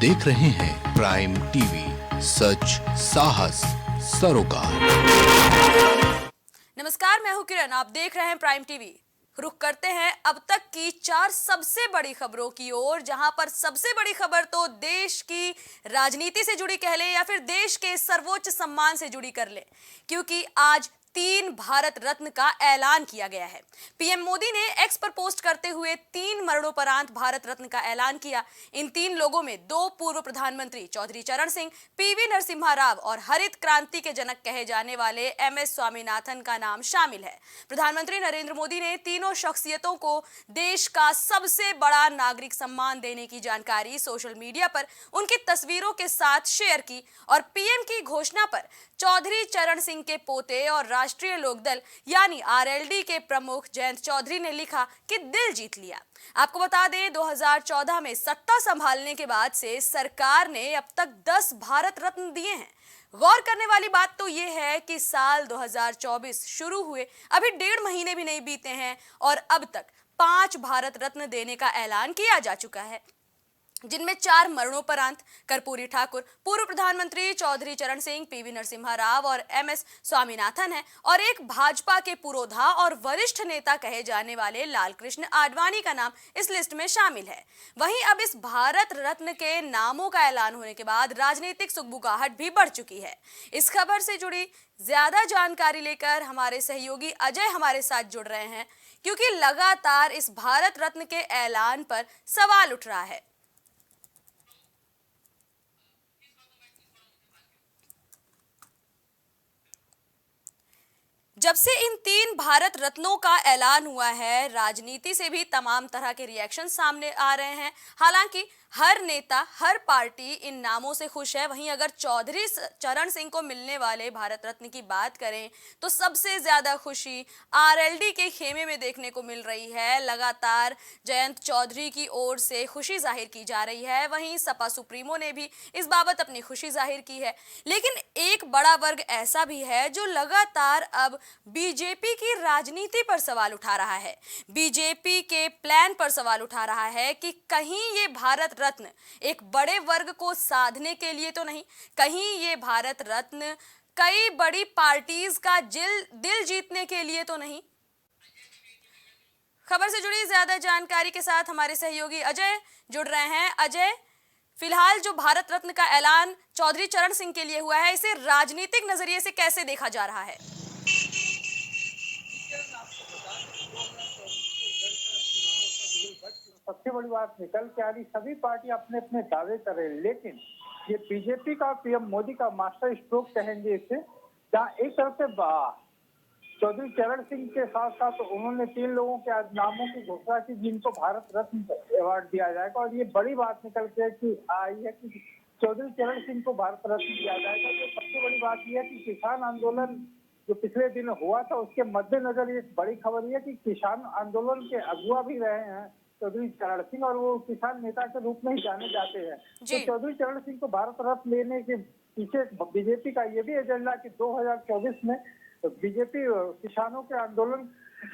देख रहे हैं प्राइम टीवी, सच साहस सरोकार। नमस्कार, मैं हूं किरण, आप देख रहे हैं प्राइम टीवी। रुख करते हैं अब तक की 4 सबसे बड़ी खबरों की ओर, जहां पर सबसे बड़ी खबर तो देश की राजनीति से जुड़ी कह ले या फिर देश के सर्वोच्च सम्मान से जुड़ी कर ले, क्योंकि आज 3 भारत रत्न का ऐलान किया गया है। पीएम मोदी ने एक्स पर पोस्ट करते हुए 3 मरणोपरांत भारत रत्न का ऐलान किया। इन 3 लोगों में 2 पूर्व प्रधानमंत्री चौधरी चरण सिंह, पीवी नरसिम्हा राव और हरित क्रांति के जनक कहे जाने वाले एमएस स्वामीनाथन का नाम शामिल है। प्रधानमंत्री नरेंद्र मोदी ने तीनों शख्सियतों को देश का सबसे बड़ा नागरिक सम्मान देने की जानकारी सोशल मीडिया पर उनकी तस्वीरों के साथ शेयर की और पीएम की घोषणा पर चौधरी चरण सिंह के पोते और राष्ट्रीय लोकदल यानी आरएलडी के प्रमुख जयंत चौधरी ने लिखा कि दिल जीत लिया। आपको बता दें, 2014 में सत्ता संभालने के बाद से सरकार ने अब तक 10 भारत रत्न दिए हैं। गौर करने वाली बात तो यह है कि साल 2024 शुरू हुए अभी 1.5 महीने भी नहीं बीते हैं और अब तक 5 भारत रत्न देने का ऐलान किया जा चुका है, जिनमें 4 मरणोपरांत कर्पूरी ठाकुर, पूर्व प्रधानमंत्री चौधरी चरण सिंह, पीवी नरसिम्हा राव और एमएस स्वामीनाथन है और एक भाजपा के पुरोधा और वरिष्ठ नेता कहे जाने वाले लालकृष्ण आडवाणी का नाम इस लिस्ट में शामिल है। वहीं अब इस भारत रत्न के नामों का ऐलान होने के बाद राजनीतिक सुगबुगाहट भी बढ़ चुकी है। इस खबर से जुड़ी ज्यादा जानकारी लेकर हमारे सहयोगी अजय हमारे साथ जुड़ रहे हैं, क्योंकि लगातार इस भारत रत्न के ऐलान पर सवाल उठ रहा है। जब से इन 3 भारत रत्नों का ऐलान हुआ है, राजनीति से भी तमाम तरह के रिएक्शन सामने आ रहे हैं। हालांकि हर नेता, हर पार्टी इन नामों से खुश है। वहीं अगर चौधरी चरण सिंह को मिलने वाले भारत रत्न की बात करें तो सबसे ज्यादा खुशी आरएलडी के खेमे में देखने को मिल रही है। लगातार जयंत चौधरी की ओर से खुशी जाहिर की जा रही है। वहीं सपा सुप्रीमो ने भी इस बाबत अपनी खुशी जाहिर की है। लेकिन एक बड़ा वर्ग ऐसा भी है जो लगातार अब बीजेपी की राजनीति पर सवाल उठा रहा है, बीजेपी के प्लान पर सवाल उठा रहा है कि कहीं ये भारत रत्न एक बड़े वर्ग को साधने के लिए तो नहीं, कहीं ये भारत रत्न कई बड़ी पार्टीज का दिल जीतने के लिए तो नहीं। खबर से जुड़ी ज्यादा जानकारी के साथ हमारे सहयोगी अजय जुड़ रहे हैं। अजय, फिलहाल जो भारत रत्न का ऐलान चौधरी चरण सिंह के लिए हुआ है, इसे राजनीतिक नजरिए से कैसे देखा जा रहा है? सबसे बड़ी बात निकल के आ रही, सभी पार्टी अपने अपने दावे कर रहे हैं, लेकिन ये बीजेपी का पीएम मोदी का मास्टर स्ट्रोक कहेंगे इसे, जहाँ एक तरफ से चौधरी चरण सिंह के साथ साथ उन्होंने 3 लोगों के नामों की घोषणा की जिनको भारत रत्न अवार्ड दिया जाएगा और ये बड़ी बात निकल के आई है कि चौधरी चरण सिंह को भारत रत्न दिया जाएगा। तो सबसे बड़ी बात यह है कि किसान आंदोलन जो पिछले दिन हुआ था उसके मद्देनजर ये बड़ी खबर है कि किसान आंदोलन के अगुवा भी रहे हैं चौधरी चरण सिंह और वो किसान नेता के रूप में ही जाने जाते हैं। तो चौधरी चरण सिंह को भारत रत्न लेने के पीछे बीजेपी का ये भी एजेंडा कि 2024 में बीजेपी किसानों के आंदोलन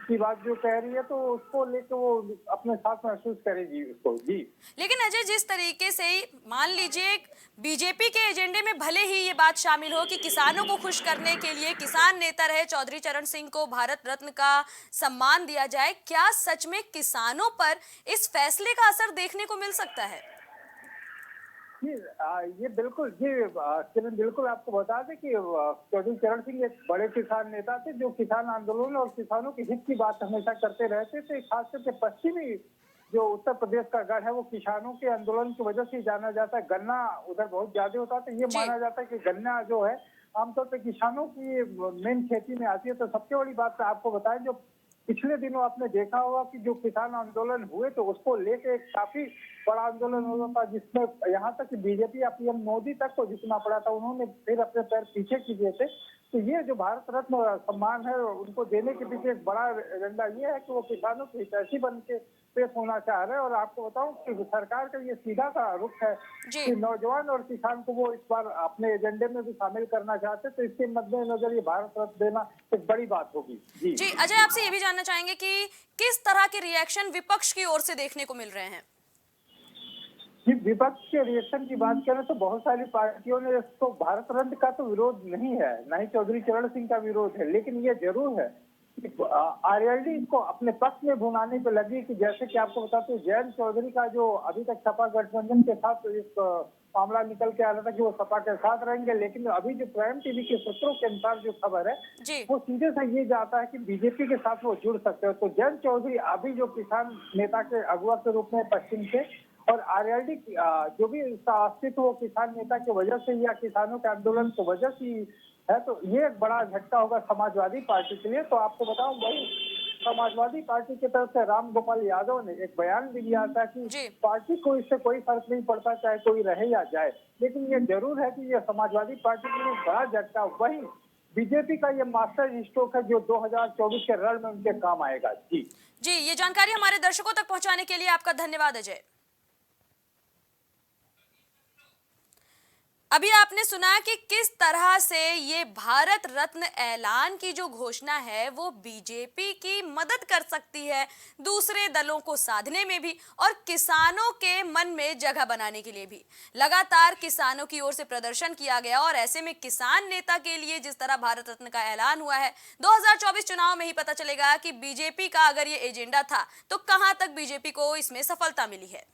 की बात जो कह रही है तो उसको लेकर वो अपने साथ महसूस करेगी उसको। जी, लेकिन अजय, जिस तरीके से मान लीजिए बीजेपी के एजेंडे में भले ही ये बात शामिल हो कि किसानों को खुश करने के लिए किसान नेता रहे चौधरी चरण सिंह को भारत रत्न का सम्मान दिया जाए, क्या सच में किसानों पर इस फैसले का असर देखने को मिल सकता है? ये बिल्कुल किरण, बिल्कुल आपको बता दें कि चौधरी चरण सिंह एक बड़े किसान नेता थे जो किसान आंदोलन और किसानों के हित की बात हमेशा करते रहते थे। खास करके पश्चिमी जो उत्तर प्रदेश का गढ़ है वो किसानों के आंदोलन की वजह से जाना जाता है। गन्ना उधर बहुत ज्यादा होता है तो ये माना जाता है कि गन्ना जो है आमतौर पर किसानों की मेन खेती में आती है। तो सबसे बड़ी बात आपको बताएं, जो पिछले दिनों आपने देखा होगा कि जो किसान आंदोलन हुए तो उसको लेके एक काफी बड़ा आंदोलन हुआ था जिसमें यहाँ तक कि बीजेपी या पीएम मोदी तक को जितना पड़ा था, उन्होंने फिर अपने पैर पीछे किए थे। तो ये जो भारत रत्न सम्मान है उनको देने के पीछे एक बड़ा एजेंडा ये है कि वो किसानों की हितैषी बन के पेश होना चाह रहे हैं। और आपको बताऊं कि सरकार का ये सीधा सा रुख है कि नौजवान और किसान को वो इस बार अपने एजेंडे में भी शामिल करना चाहते, तो इसके मद्देनजर ये भारत रत्न देना एक बड़ी बात होगी। जी अजय, आपसे ये भी जानना चाहेंगे कि किस तरह के रिएक्शन विपक्ष की ओर से देखने को मिल रहे हैं? जी, विपक्ष के रिएक्शन की बात करें तो बहुत सारी पार्टियों ने इसको भारत रत्न का तो विरोध नहीं है, ना ही चौधरी चरण सिंह का विरोध है, लेकिन ये जरूर है कि आरएलडी इसको अपने पक्ष में भुनाने पे लगी कि जैसे कि आपको बताते हैं जयंत चौधरी का जो अभी तक सपा गठबंधन के साथ एक मामला निकल के आ रहा था कि वो सपा के साथ रहेंगे, लेकिन अभी जो प्राइम टीवी के सूत्रों के अनुसार जो खबर है वो सीधे से ये जाता है कि बीजेपी के साथ वो जुड़ सकते हो। तो जयंत चौधरी अभी जो किसान नेता के अगुवा के रूप में पश्चिम से, और आरएलडी जो भी इसका अस्तित्व वो किसान नेता की वजह से या किसानों के आंदोलन की वजह से है, तो ये एक बड़ा झटका होगा समाजवादी पार्टी के लिए। तो आपको बताऊं भाई, समाजवादी पार्टी की तरफ से राम गोपाल यादव ने एक बयान भी दिया था कि पार्टी को इससे कोई फर्क नहीं पड़ता चाहे कोई रहे या जाए, लेकिन ये जरूर है कि ये समाजवादी पार्टी के लिए बड़ा झटका। वही बीजेपी का ये मास्टर स्ट्रोक है जो 2024 के रण में उनके काम आएगा। जी, ये जानकारी हमारे दर्शकों तक पहुंचाने के लिए आपका धन्यवाद अजय। अभी आपने सुना कि किस तरह से ये भारत रत्न ऐलान की जो घोषणा है वो बीजेपी की मदद कर सकती है दूसरे दलों को साधने में भी और किसानों के मन में जगह बनाने के लिए भी। लगातार किसानों की ओर से प्रदर्शन किया गया और ऐसे में किसान नेता के लिए जिस तरह भारत रत्न का ऐलान हुआ है, 2024 चुनाव में ही पता चलेगा कि बीजेपी का अगर ये एजेंडा था तो कहां तक बीजेपी को इसमें सफलता मिली है।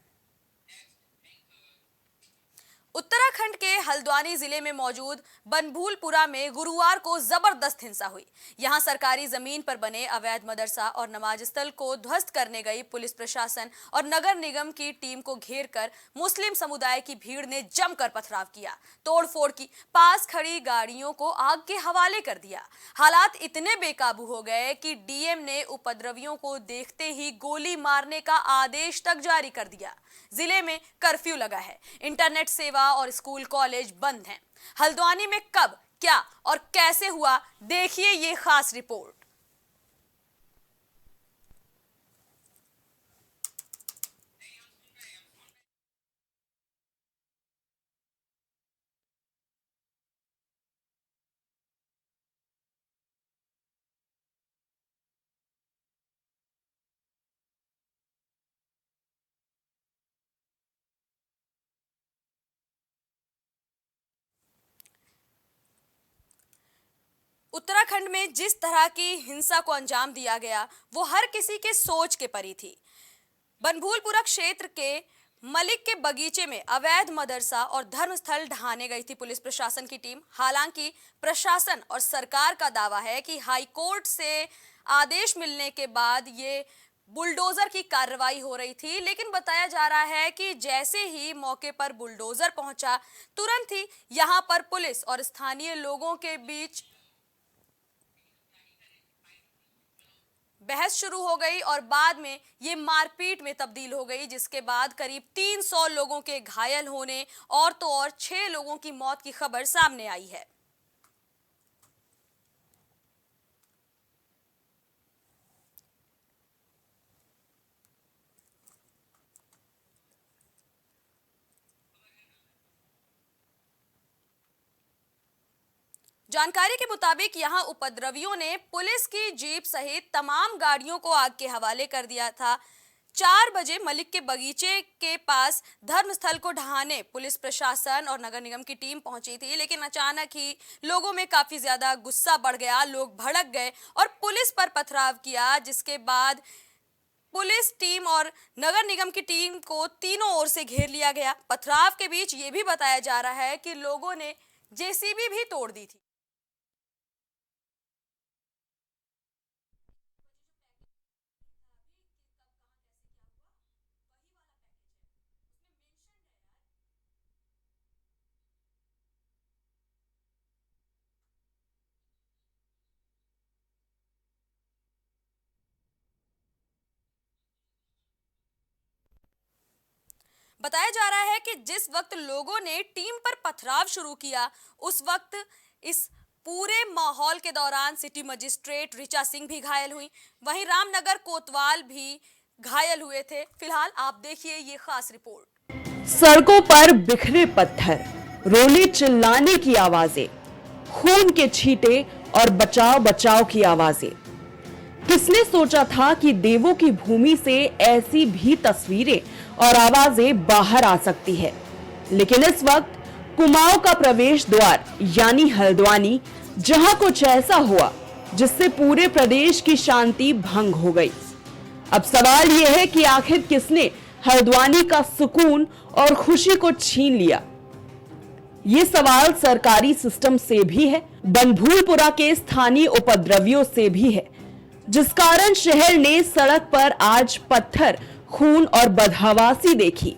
उत्तराखंड के हल्द्वानी जिले में मौजूद बनभूलपुरा में गुरुवार को जबरदस्त हिंसा हुई। यहां सरकारी जमीन पर बने अवैध मदरसा और नमाज स्थल को ध्वस्त करने गई पुलिस प्रशासन और नगर निगम की टीम को घेरकर मुस्लिम समुदाय की भीड़ ने जमकर पथराव किया, तोड़फोड़ की, पास खड़ी गाड़ियों को आग के हवाले कर दिया। हालात इतने बेकाबू हो गए कि डीएम ने उपद्रवियों को देखते ही गोली मारने का आदेश तक जारी कर दिया। जिले में कर्फ्यू लगा है, इंटरनेट सेवा और स्कूल कॉलेज बंद हैं। हल्द्वानी में कब, क्या और कैसे हुआ, देखिए ये खास रिपोर्ट। उत्तराखंड में जिस तरह की हिंसा को अंजाम दिया गया वो हर किसी के सोच के परी थी। बनभूलपुरा क्षेत्र के मलिक के बगीचे में अवैध मदरसा और धर्मस्थल ढहाने गई थी पुलिस प्रशासन की टीम। हालांकि प्रशासन और सरकार का दावा है कि हाई कोर्ट से आदेश मिलने के बाद ये बुलडोजर की कार्रवाई हो रही थी, लेकिन बताया जा रहा है कि जैसे ही मौके पर बुलडोजर पहुंचा तुरंत ही यहां पर पुलिस और स्थानीय लोगों के बीच बहस शुरू हो गई और बाद में ये मारपीट में तब्दील हो गई, जिसके बाद करीब 300 लोगों के घायल होने और तो और 6 लोगों की मौत की खबर सामने आई है। जानकारी के मुताबिक यहां उपद्रवियों ने पुलिस की जीप सहित तमाम गाड़ियों को आग के हवाले कर दिया था। 4 बजे मलिक के बगीचे के पास धर्मस्थल को ढहाने पुलिस प्रशासन और नगर निगम की टीम पहुंची थी, लेकिन अचानक ही लोगों में काफी ज्यादा गुस्सा बढ़ गया, लोग भड़क गए और पुलिस पर पथराव किया, जिसके बाद पुलिस टीम और नगर निगम की टीम को तीनों ओर से घेर लिया गया। पथराव के बीच ये भी बताया जा रहा है कि लोगों ने जेसीबी भी तोड़ दी थी। बताया जा रहा है कि जिस वक्त लोगों ने टीम पर पथराव शुरू किया उस वक्त इस पूरे माहौल के दौरान सिटी मजिस्ट्रेट ऋचा सिंह भी घायल हुई, वहीं रामनगर कोतवाल भी घायल हुए थे। फिलहाल आप देखिए ये खास रिपोर्ट। सड़कों पर बिखरे पत्थर, रोने चिल्लाने की आवाजें, खून के छींटे और बचाव बचाव की आवाजें। किसने सोचा था कि देवों की भूमि से ऐसी भी तस्वीरें और आवाजें बाहर आ सकती है। लेकिन इस वक्त कुमाऊं का प्रवेश द्वार यानी हल्द्वानी, जहां कुछ ऐसा हुआ जिससे पूरे प्रदेश की शांति भंग हो गई। अब सवाल यह है कि आखिर किसने हल्द्वानी का सुकून और खुशी को छीन लिया। ये सवाल सरकारी सिस्टम से भी है, बनभूलपुरा के स्थानीय उपद्रवियों से भी है, जिस कारण शहर ने सड़क पर आज पत्थर, खून और बदहवासी देखी।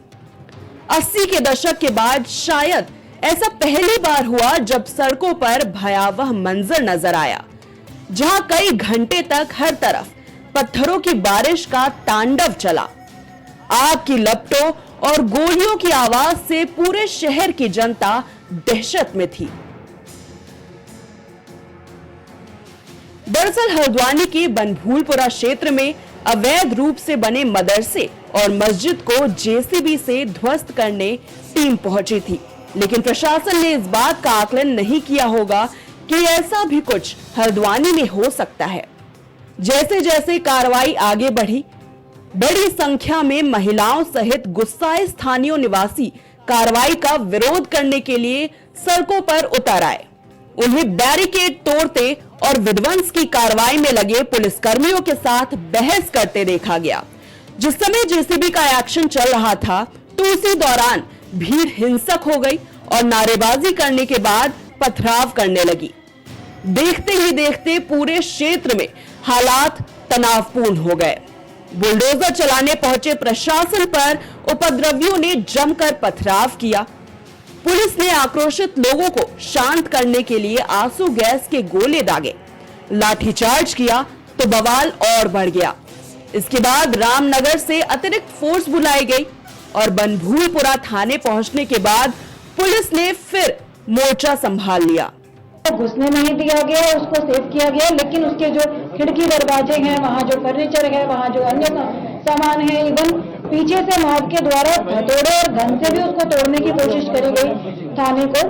80 के दशक के बाद शायद ऐसा पहली बार हुआ जब सड़कों पर भयावह मंजर नजर आया, जहां कई घंटे तक हर तरफ पत्थरों की बारिश का तांडव चला। आग की लपटों और गोलियों की आवाज से पूरे शहर की जनता दहशत में थी। दरअसल हल्द्वानी के बनभूलपुरा क्षेत्र में अवैध रूप से बने मदरसे और मस्जिद को जेसीबी से ध्वस्त करने टीम पहुंची थी, लेकिन प्रशासन ने इस बात का आकलन नहीं किया होगा कि ऐसा भी कुछ हल्द्वानी में हो सकता है। जैसे जैसे कार्रवाई आगे बढ़ी, बड़ी संख्या में महिलाओं सहित गुस्साए स्थानीय निवासी कार्रवाई का विरोध करने के लिए सड़कों पर उतर आए। उन्हें बैरिकेड तोड़ते और विध्वंस की कार्रवाई में लगे पुलिसकर्मियों के साथ बहस करते देखा गया। जिस समय जेसीबी का एक्शन चल रहा था तो उसी दौरान भीड़ हिंसक हो गई और नारेबाजी करने के बाद पथराव करने लगी। देखते ही देखते पूरे क्षेत्र में हालात तनावपूर्ण हो गए। बुलडोजर चलाने पहुंचे प्रशासन पर उपद्रवियों ने जमकर पथराव किया। पुलिस ने आक्रोशित लोगों को शांत करने के लिए आंसू गैस के गोले दागे, लाठीचार्ज किया तो बवाल और बढ़ गया। इसके बाद रामनगर से अतिरिक्त फोर्स बुलाई गई और बनभूलपुरा थाने पहुंचने के बाद पुलिस ने फिर मोर्चा संभाल लिया। घुसने नहीं दिया गया, उसको सेव किया गया, लेकिन उसके जो खिड़की दरवाजे हैं, वहाँ जो फर्नीचर है, वहाँ जो अन्य सामान है, इवन पीछे से मॉब के द्वारा हथौड़े और घन से भी उसको तोड़ने की कोशिश करी गई थाने को।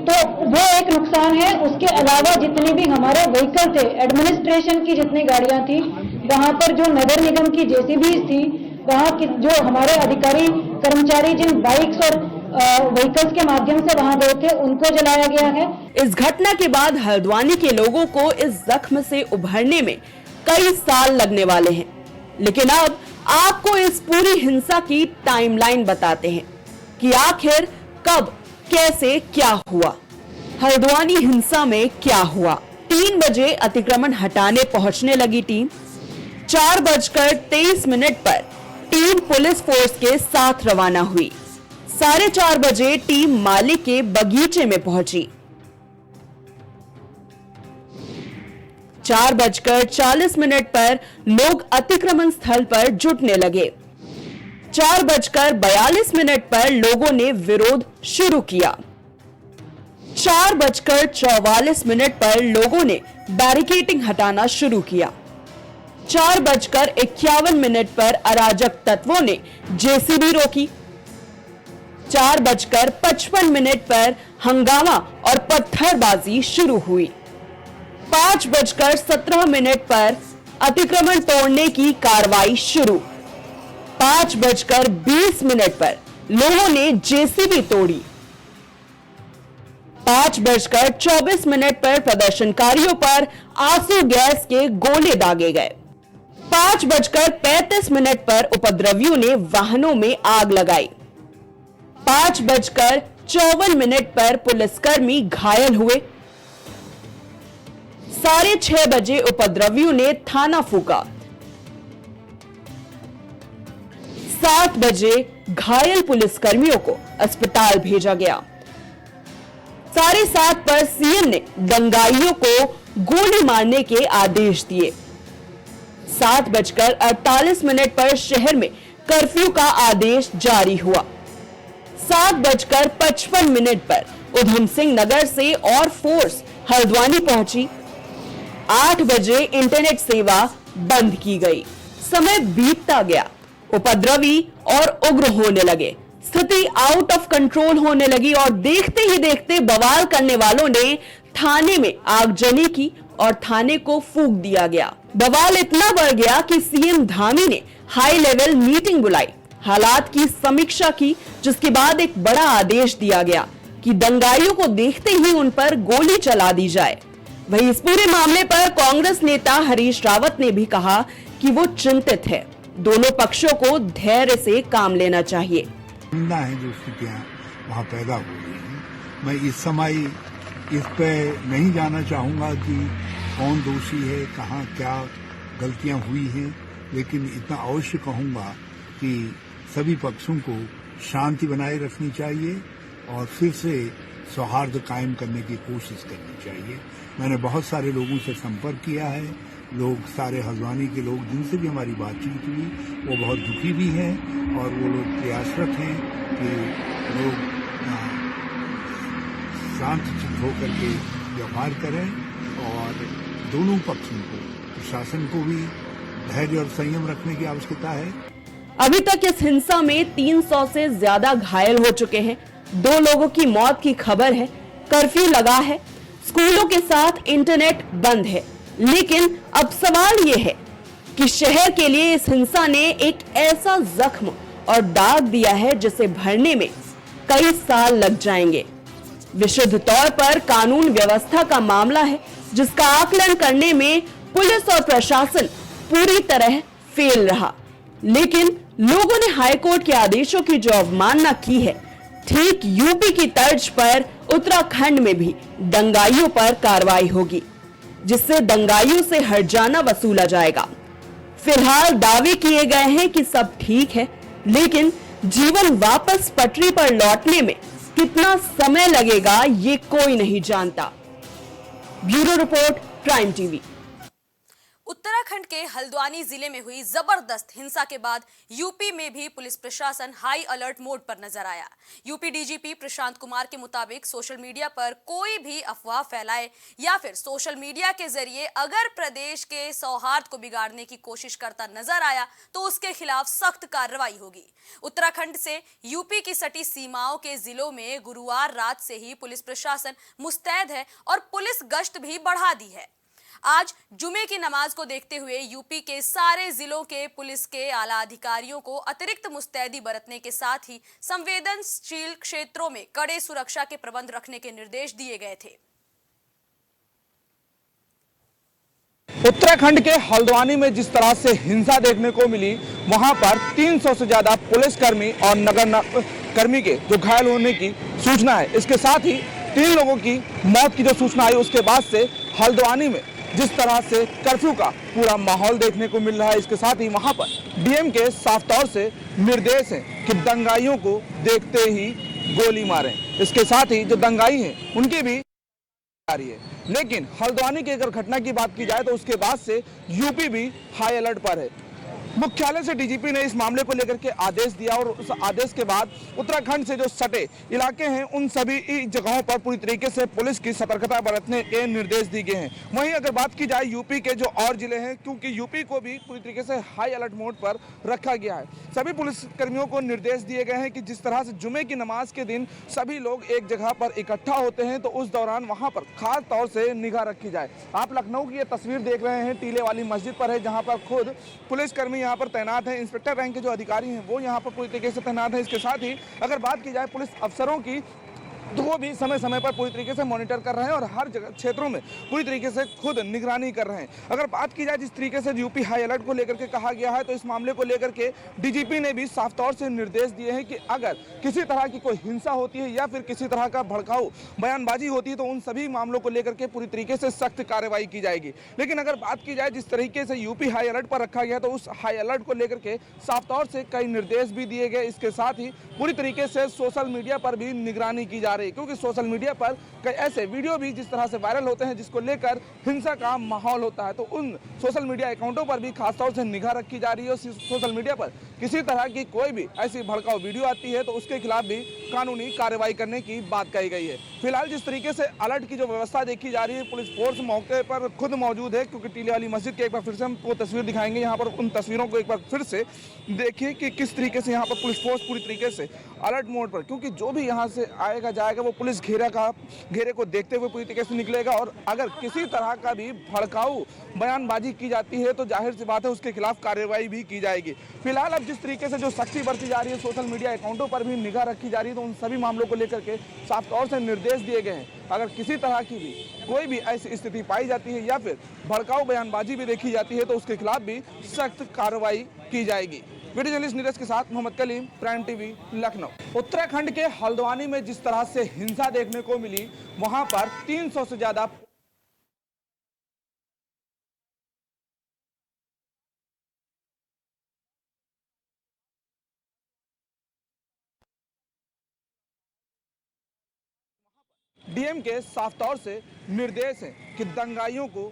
तो वो एक नुकसान है। उसके अलावा जितने भी हमारे व्हीकल थे, एडमिनिस्ट्रेशन की जितनी गाड़ियां थी, वहाँ पर जो नगर निगम की जेसीबी थी, वहाँ की जो हमारे अधिकारी कर्मचारी जिन बाइक्स और व्हीकल्स के माध्यम से वहां गए थे, उनको जलाया गया है। इस घटना के बाद हल्द्वानी के लोगों को इस जख्म से उभरने में कई साल लगने वाले हैं, लेकिन अब आपको इस पूरी हिंसा की टाइमलाइन बताते हैं कि आखिर कब, कैसे, क्या हुआ। हल्द्वानी हिंसा में क्या हुआ। 3 बजे अतिक्रमण हटाने पहुंचने लगी टीम। 4:23 पर टीम पुलिस फोर्स के साथ रवाना हुई। 4:30 बजे टीम मालिक के बगीचे में पहुंची। 4:40 पर लोग अतिक्रमण स्थल पर जुटने लगे। 4:42 पर लोगों ने विरोध शुरू किया। 4:44 पर लोगों ने बैरिकेडिंग हटाना शुरू किया। 4:51 पर अराजक तत्वों ने जेसीबी रोकी। 4:55 पर हंगामा और पत्थरबाजी शुरू हुई। 5:17 पर अतिक्रमण तोड़ने की कार्रवाई शुरू। 5:20 पर लोगों ने जेसीबी तोड़ी। 5:24 पर प्रदर्शनकारियों पर आंसू गैस के गोले दागे गए। 5:35 पर उपद्रवियों ने वाहनों में आग लगाई। 5:54 पर पुलिसकर्मी घायल हुए। 6:30 बजे उपद्रवियों ने थाना फूका। 7 बजे घायल पुलिसकर्मियों को अस्पताल भेजा गया। 7:30 पर सीएम ने दंगाइयों को गोली मारने के आदेश दिए। 7:48 पर शहर में कर्फ्यू का आदेश जारी हुआ। 7:55 पर उधम सिंह नगर से और फोर्स हल्द्वानी पहुंची। 8 बजे इंटरनेट सेवा बंद की गई। समय बीतता गया, उपद्रवी और उग्र होने लगे, स्थिति आउट ऑफ कंट्रोल होने लगी और देखते ही देखते बवाल करने वालों ने थाने में आगजनी की और थाने को फूंक दिया गया। बवाल इतना बढ़ गया कि सीएम धामी ने हाई लेवल मीटिंग बुलाई हालात की समीक्षा की, जिसके बाद एक बड़ा आदेश दिया गया कि दंगाइयों को देखते ही उन पर गोली चला दी जाए। वहीं इस पूरे मामले पर कांग्रेस नेता हरीश रावत ने भी कहा कि वो चिंतित है। दोनों पक्षों को धैर्य से काम लेना चाहिए। है जो स्थितियां वहाँ पैदा हो रही हैं, मैं इस समय इस पे नहीं जाना चाहूँगा कि कौन दोषी है, कहाँ क्या गलतियाँ हुई हैं, लेकिन इतना अवश्य कहूँगा कि सभी पक्षों को शांति बनाए रखनी चाहिए और फिर से सौहार्द कायम करने की कोशिश करनी चाहिए। मैंने बहुत सारे लोगों से संपर्क किया है, लोग सारे हल्द्वानी के लोग जिनसे भी हमारी बातचीत हुई वो बहुत दुखी भी हैं और वो लोग प्रयासरत हैं कि लोग शांत चित्त होकर के व्यवहार करें और दोनों पक्षों को, प्रशासन को भी धैर्य और संयम रखने की आवश्यकता है। अभी तक इस हिंसा में 300 से ज्यादा घायल हो चुके हैं। 2 लोगों की मौत की खबर है। कर्फ्यू लगा है, स्कूलों के साथ इंटरनेट बंद है। लेकिन अब सवाल ये है कि शहर के लिए इस हिंसा ने एक ऐसा जख्म और दाग दिया है जिसे भरने में कई साल लग जाएंगे। विशुद्ध तौर पर कानून व्यवस्था का मामला है, जिसका आकलन करने में पुलिस और प्रशासन पूरी तरह फेल रहा। लेकिन लोगों ने हाईकोर्ट के आदेशों की जो अवमानना की है, ठीक यूपी की तर्ज पर उत्तराखंड में भी दंगाइयों पर कार्रवाई होगी, जिससे दंगाइयों से हर्जाना वसूला जाएगा। फिलहाल दावे किए गए हैं कि सब ठीक है, लेकिन जीवन वापस पटरी पर लौटने में कितना समय लगेगा ये कोई नहीं जानता। Bureau report, prime TV. Uttarakhand के हल्द्वानी जिले में हुई जबरदस्त हिंसा के बाद यूपी में भी पुलिस प्रशासन हाई अलर्ट मोड पर नजर आया। यूपी डीजीपी प्रशांत कुमार के मुताबिक सोशल मीडिया पर कोई भी अफवाह फैलाए या फिर सोशल मीडिया के जरिए अगर प्रदेश के सौहार्द को बिगाड़ने की कोशिश करता नजर आया तो उसके खिलाफ सख्त कार्रवाई होगी। उत्तराखंड से यूपी की सटी सीमाओं के जिलों में गुरुवार रात से ही पुलिस प्रशासन मुस्तैद है और पुलिस गश्त भी बढ़ा दी है। आज जुमे की नमाज को देखते हुए यूपी के सारे जिलों के पुलिस के आला अधिकारियों को अतिरिक्त मुस्तैदी बरतने के साथ ही संवेदनशील क्षेत्रों में कड़े सुरक्षा के प्रबंध रखने के निर्देश दिए गए थे। उत्तराखंड के हल्द्वानी में जिस तरह से हिंसा देखने को मिली, वहां पर 300 से ज्यादा पुलिसकर्मी और नगर कर्मी के जो घायल होने की सूचना है, इसके साथ ही 3 लोगों की मौत की जो सूचना आई, उसके बाद से हल्द्वानी में जिस तरह से कर्फ्यू का पूरा माहौल देखने को मिल रहा है, इसके साथ ही वहां पर डीएम के साफ तौर से निर्देश हैं कि दंगाइयों को देखते ही गोली मारें। इसके साथ ही जो दंगाई हैं उनकी भी आ रही है। लेकिन हल्द्वानी की अगर घटना की बात की जाए तो उसके बाद से यूपी भी हाई अलर्ट पर है। मुख्यालय से डीजीपी ने इस मामले को लेकर के आदेश दिया और उस आदेश के बाद उत्तराखंड से जो सटे इलाके हैं उन सभी जगहों पर पूरी तरीके से पुलिस की सतर्कता बरतने के निर्देश दिए गए हैं। वहीं अगर बात की जाए यूपी के जो और जिले हैं, क्योंकि यूपी को भी पूरी तरीके से हाई अलर्ट मोड पर रखा गया है, सभी पुलिस कर्मियों को निर्देश दिए गए हैं कि जिस तरह से जुमे की नमाज के दिन सभी लोग एक जगह पर इकट्ठा होते हैं तो उस दौरान वहां पर खास तौर से निगाह रखी जाए। आप लखनऊ की ये तस्वीर देख रहे हैं, टीले वाली मस्जिद पर है, जहाँ पर खुद पुलिसकर्मी यहाँ पर तैनात हैं। इंस्पेक्टर रैंक के जो अधिकारी हैं वो यहाँ पर पूरी तरीके से तैनात हैं। इसके साथ ही अगर बात की जाए पुलिस अफसरों की, तो वो भी समय समय पर पूरी तरीके से मॉनिटर कर रहे हैं और हर जगह क्षेत्रों में पूरी तरीके से खुद निगरानी कर रहे हैं। अगर बात की जाए जिस तरीके से यूपी हाई अलर्ट को लेकर के कहा गया है, तो इस मामले को लेकर के डीजीपी ने भी साफ तौर से निर्देश दिए हैं कि अगर किसी तरह की कोई हिंसा होती है या फिर किसी तरह का भड़काऊ बयानबाजी होती है तो उन सभी मामलों को लेकर के पूरी तरीके से सख्त कार्रवाई की जाएगी। लेकिन अगर बात की जाए जिस तरीके से यूपी हाई अलर्ट पर रखा गया, तो उस हाई अलर्ट को लेकर के साफ तौर से कई निर्देश भी दिए गए। इसके साथ ही पूरी तरीके से सोशल मीडिया पर भी निगरानी की जा रही है, क्योंकि सोशल मीडिया पर कई ऐसे वीडियो भी जिस तरह से वायरल होते हैं जिसको लेकर हिंसा का माहौल होता है, तो उन सोशल मीडिया अकाउंटों पर भी खासतौर से निगाह रखी जा रही है। सोशल मीडिया पर किसी तरह की कोई भी ऐसी भड़काऊ वीडियो आती है तो उसके खिलाफ भी कानूनी कार्रवाई करने की बात कही गई है। फिलहाल जिस तरीके से अलर्ट की जो व्यवस्था देखी जा रही है, पुलिस फोर्स मौके पर खुद मौजूद है, क्योंकि टीले वाली मस्जिद के एक बार फिर से हमको तस्वीर दिखाएंगे। यहाँ पर उन तस्वीरों को एक बार फिर से देखिए कि किस तरीके से यहाँ पर पुलिस फोर्स पूरी तरीके से अलर्ट मोड पर, क्योंकि जो भी यहाँ से आएगा जाएगा वो पुलिस घेरे को देखते हुए पूरी तरीके से निकलेगा। और अगर किसी तरह का भी भड़काऊ बयानबाजी की जाती है तो जाहिर सी बात है उसके खिलाफ कार्रवाई भी की जाएगी। फिलहाल अब जिस तरीके से जो सख्ती बरती जा रही है, सोशल मीडिया अकाउंटों पर भी निगाह रखी जा रही है, तो उन सभी मामलों को लेकर के साफ तौर से निर्देश दिए गए हैं। अगर किसी तरह की भी कोई भी ऐसी स्थिति पाई जाती है या फिर भड़काऊ बयानबाजी भी देखी जाती है तो उसके खिलाफ भी सख्त कार्रवाई की जाएगी। वीडियो जर्नलिस्ट नीरज के साथ मोहम्मद कलीम, प्राइम टीवी, लखनऊ। उत्तराखंड के हल्द्वानी में जिस तरह से हिंसा देखने को मिली, वहां पर 300 से ज्यादा डीएम के साफ तौर से निर्देश हैं कि दंगाइयों को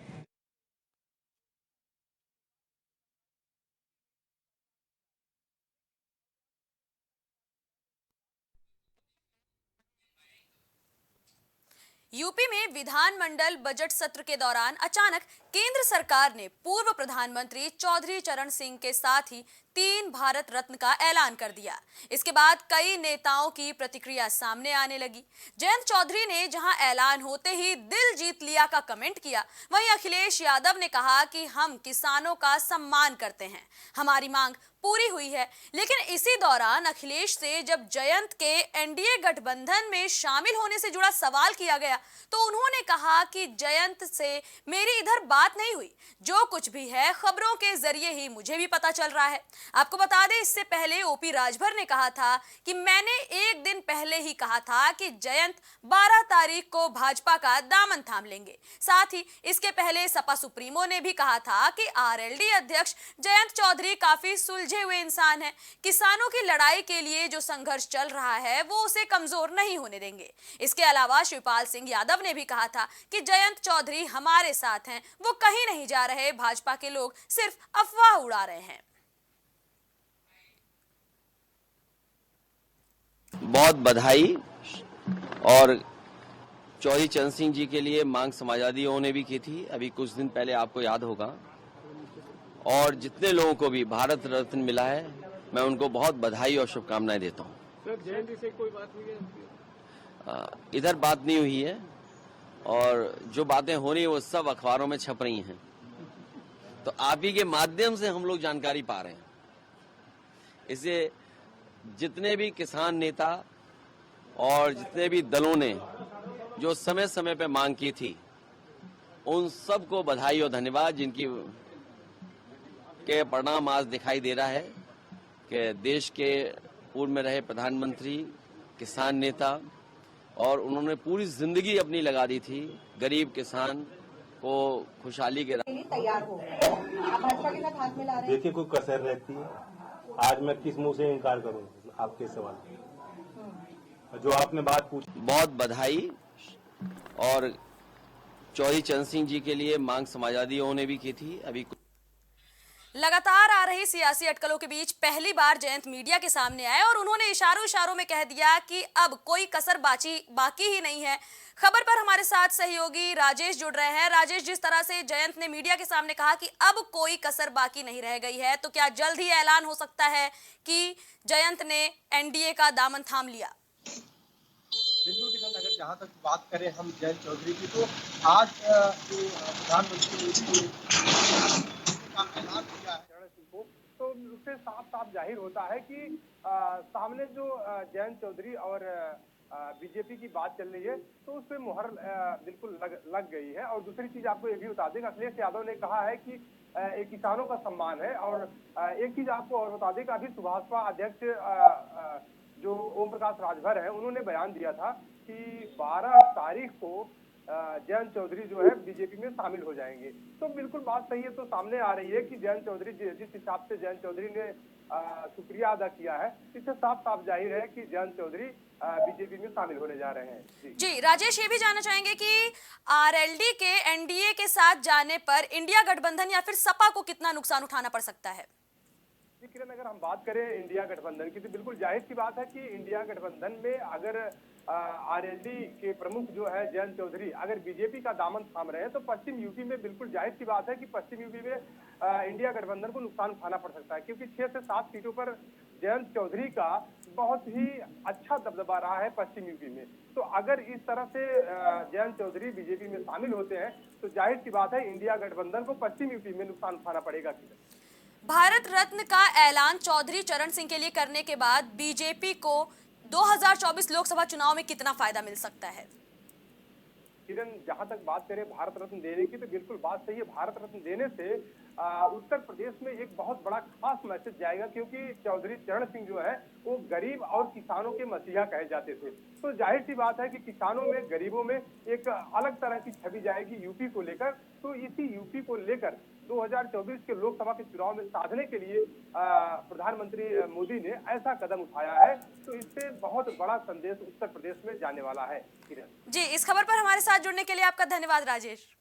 यूपी में विधानमंडल बजट सत्र के दौरान अचानक केंद्र सरकार ने पूर्व प्रधानमंत्री चौधरी चरण सिंह के साथ ही 3 भारत रत्न का ऐलान कर दिया। इसके बाद कई नेताओं की प्रतिक्रिया सामने आने लगी। जयंत चौधरी ने जहां ऐलान होते ही दिल जीत लिया का कमेंट किया, वहीं अखिलेश यादव ने कहा कि हम किसानों का सम्मान करते हैं, हमारी मांग पूरी हुई है। लेकिन इसी दौरान अखिलेश से जब जयंत के एनडीए गठबंधन में शामिल होने से जुड़ा सवाल किया गया तो उन्होंने कहा कि जयंत से मेरी इधर बात नहीं हुई, जो कुछ भी है खबरों के जरिए ही मुझे भी पता चल रहा है। आपको बता दें, इससे पहले ओपी राजभर ने कहा था कि मैंने एक दिन पहले ही कहा था कि जयंत 12 तारीख को भाजपा का दामन थाम लेंगे। साथ ही इसके पहले सपा सुप्रीमो ने भी कहा था कि आरएलडी अध्यक्ष जयंत चौधरी काफी सुलझे हुए इंसान हैं, किसानों की लड़ाई के लिए जो संघर्ष चल रहा है वो उसे कमजोर नहीं होने देंगे। इसके अलावा शिवपाल सिंह यादव ने भी कहा था कि जयंत चौधरी हमारे साथ हैं, वो कहीं नहीं जा रहे, भाजपा के लोग सिर्फ अफवाह उड़ा रहे हैं। बहुत बधाई। और चौधरी चरण सिंह जी के लिए मांग समाजवादियों ने भी की थी अभी कुछ दिन पहले, आपको याद होगा। और जितने लोगों को भी भारत रत्न मिला है, मैं उनको बहुत बधाई और शुभकामनाएं देता हूं। सर, जयंत जी से कोई बात हुई है? इधर बात नहीं हुई है, और जो बातें हो रही है वो सब अखबारों में छप रही हैं, तो आप ही के माध्यम से हम लोग जानकारी पा रहे हैं। इससे जितने भी किसान नेता और जितने भी दलों ने जो समय समय पे मांग की थी, उन सबको बधाई और धन्यवाद, जिनकी के परिणाम आज दिखाई दे रहा है कि देश के पूर्व में रहे प्रधानमंत्री, किसान नेता, और उन्होंने पूरी जिंदगी अपनी लगा दी थी गरीब किसान को खुशहाली के तैयार हो भाजपा के साथ हाथ मिला रहे हैं। देखिए, कोई कसर रहती है। आज मैं किस मुंह से इनकार करूं आपके सवाल, जो आपने बात पूछी। बहुत बधाई। और चौधरी चरण सिंह जी के लिए मांग समाजवादियों ने भी की थी अभी। लगातार आ रही सियासी अटकलों के बीच पहली बार जयंत मीडिया के सामने आए और उन्होंने इशारों में कह दिया कि अब कोई कसर बाकी ही नहीं है। खबर पर हमारे साथ सहयोगी राजेश जुड़ रहे हैं। राजेश, जिस तरह से जयंत ने मीडिया के सामने कहा कि अब कोई कसर बाकी नहीं रह गई है, तो क्या जल्द ही ऐलान हो सकता है कि जयंत ने एनडीए का दामन थाम लिया? बिल्कुल किसान, अगर जहाँ तक बात करें हम जयंत चौधरी की, तो आज जो प्रधानमंत्री ऐलान किया है चरण सिंह को, तो उससे साफ साफ जाहिर होता है कि सामने जो जयंत चौधरी और बीजेपी की बात चल रही है, तो उस पर मुहर बिल्कुल लग गई है। और दूसरी चीज आपको ये भी बता दें, अखिलेश यादव ने कहा है कि एक किसानों का सम्मान है। और एक चीज आपको और बता दें कि अभी सुभाषपा अध्यक्ष जो ओम प्रकाश राजभर है, उन्होंने बयान दिया था कि 12 तारीख को जयंत चौधरी जो है बीजेपी में शामिल हो जाएंगे। तो बिल्कुल बात सही है, तो सामने आ रही है कि जयंत चौधरी जिस हिसाब से जयंत चौधरी ने शुक्रिया अदा किया है, इससे साफ साफ जाहिर है कि जयंत चौधरी बीजेपी में शामिल होने जा रहे हैं। जी राजेश, ये भी जानना चाहेंगे कि आरएलडी के एनडीए के साथ जाने पर इंडिया गठबंधन या फिर सपा को कितना नुकसान उठाना पड़ सकता है? जी किरण, अगर हम बात करें इंडिया गठबंधन की तो बिल्कुल जाहिर सी बात है कि इंडिया गठबंधन में अगर आरएलडी के प्रमुख जो है जयंत चौधरी अगर बीजेपी का दामन थाम रहे हैं तो पश्चिम यूपी में बिल्कुल जाहिर सी बात है कि पश्चिम यूपी में इंडिया गठबंधन को नुकसान उठाना पड़ सकता है, क्योंकि 6 से 7 सीटों पर जयंत चौधरी का बहुत ही अच्छा दबदबा रहा है पश्चिम यूपी में। तो अगर इस तरह से जयंत चौधरी बीजेपी में शामिल होते हैं तो जाहिर सी बात है इंडिया गठबंधन को पश्चिम यूपी में नुकसान उठाना पड़ेगा। भारत रत्न का ऐलान चौधरी चरण सिंह के लिए करने के बाद बीजेपी को 2024 लोकसभा चुनाव में कितना फायदा मिल सकता है? किरण, जहां तक बात करें भारत रत्न देने की तो बिल्कुल बात सही है। भारत रत्न देने से उत्तर प्रदेश में एक बहुत बड़ा खास मैसेज जाएगा, क्योंकि चौधरी चरण सिंह जो है वो गरीब और किसानों के मसीहा कहे जाते थे। तो जाहिर सी बात है कि किसानों में, गरीबों में एक अलग तरह की छवि जाएगी यूपी को लेकर। तो इसी यूपी को लेकर 2024 के लोकसभा के चुनाव में साधने के लिए प्रधानमंत्री मोदी ने ऐसा कदम उठाया है। तो इससे बहुत बड़ा संदेश उत्तर प्रदेश में जाने वाला है। जी, इस खबर पर हमारे साथ जुड़ने के लिए आपका धन्यवाद राजेश।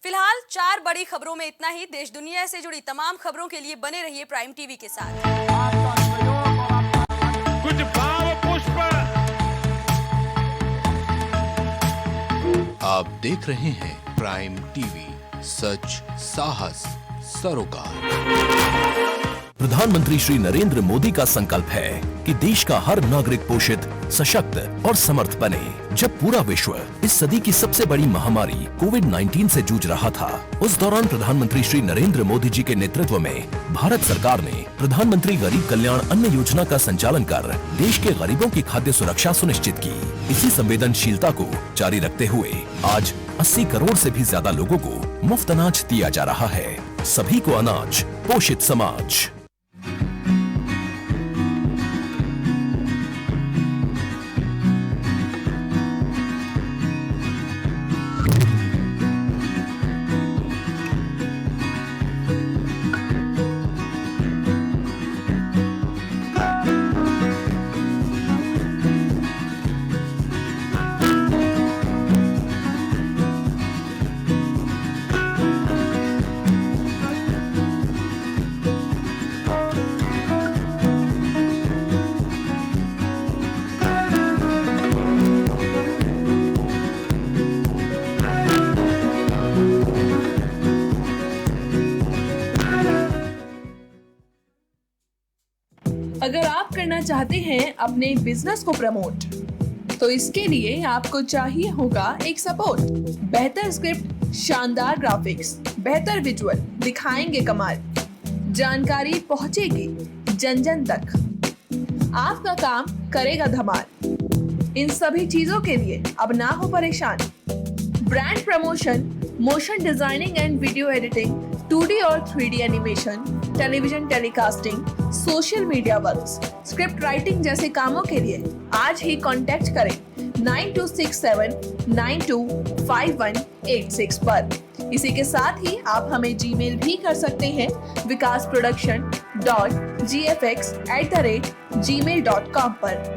फिलहाल 4 बड़ी खबरों में इतना ही। देश दुनिया से जुड़ी तमाम खबरों के लिए बने रहिए प्राइम टीवी के साथ। कुछ भाव पुष्प। आप देख रहे हैं प्राइम टीवी, सच साहस सरोकार। प्रधानमंत्री श्री नरेंद्र मोदी का संकल्प है कि देश का हर नागरिक पोषित, सशक्त और समर्थ बने। जब पूरा विश्व इस सदी की सबसे बड़ी महामारी कोविड-19 से जूझ रहा था, उस दौरान प्रधानमंत्री श्री नरेंद्र मोदी जी के नेतृत्व में भारत सरकार ने प्रधानमंत्री गरीब कल्याण अन्न योजना का संचालन कर देश के गरीबों की खाद्य सुरक्षा सुनिश्चित की। इसी संवेदनशीलता को जारी रखते हुए आज 80 करोड़ से भी ज्यादा लोगों को मुफ्त अनाज दिया जा रहा है। सभी को अनाज, पोषित समाज। अगर आप करना चाहते हैं अपने बिजनेस को प्रमोट, तो इसके लिए आपको चाहिए होगा एक सपोर्ट। बेहतर स्क्रिप्ट, शानदार ग्राफिक्स, बेहतर विजुअल, दिखाएंगे कमाल, जानकारी पहुंचेगी जन जन तक, आपका काम करेगा धमाल। इन सभी चीजों के लिए अब ना हो परेशान। Brand promotion, motion designing and video editing, 2D और 3D animation, television telecasting, social media works, script writing जैसे कामों के लिए आज ही कांटेक्ट करें 9267925186 पर। इसी के साथ ही आप हमें जीमेल भी कर सकते हैं vikasproduction.gfx@gmail.com पर।